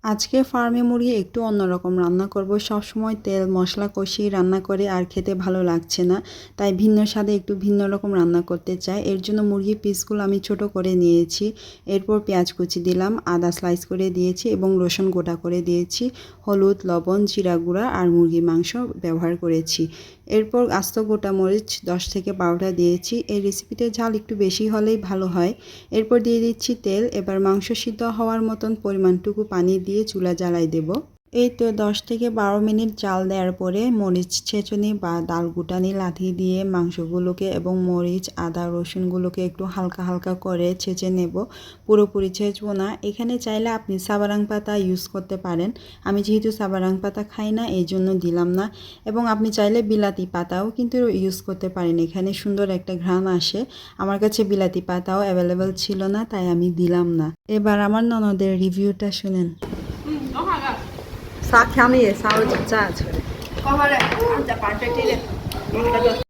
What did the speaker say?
আজকে ফার্মে মুরগি একটু অন্যরকম রান্না করব। সবসময় তেল মশলা কষিয়ে রান্না করে আর খেতে ভালো লাগছে না, তাই ভিন্ন স্বাদে একটু ভিন্ন রকম রান্না করতে চাই। এর জন্য মুরগির পিসগুলো আমি ছোট করে নিয়েছি। এরপর পেঁয়াজ কুচি দিলাম, আদা স্লাইস করে দিয়েছি এবং রসুন গোটা করে দিয়েছি। হলুদ, লবণ, জিরা গুঁড়া আর মুরগির মাংস ব্যবহার করেছি। এরপর আস্ত গোটা মরিচ 10 থেকে 12টা দিয়েছি। এই রেসিপিতে ঝাল একটু বেশি হলেই ভালো হয়। এরপর দিয়ে দিচ্ছি তেল। এবার মাংস সিদ্ধ হওয়ার মতন পরিমাণটুকু পানি দিয়ে চুলা জ্বালাই দেব। এই তো 10 থেকে 12 মিনিট জাল দেওয়ার পরে মরিচ ছেঁচুনি বা ডালগুটানি লাথি দিয়ে মাংসগুলোকে এবং মরিচ আদা রসুনগুলোকে একটু হালকা হালকা করে ছেঁচে নেব। পুরোপুরি ছেঁচবো না। এখানে চাইলে আপনি সাবারাং পাতা ইউজ করতে পারেন। আমি যেহেতু সাবারাং পাতা খাই না, এই জন্য দিলাম না। এবং আপনি চাইলে বিলাতি পাতাও কিন্তু ইউজ করতে পারেন, এখানে সুন্দর একটা ঘ্রাণ আসে। আমার কাছে বিলাতি পাতাও অ্যাভেলেবেল ছিল না, তাই আমি দিলাম না। এবার আমার ননদের রিভিউটা শুনেন। 啥便宜啥我就赞成。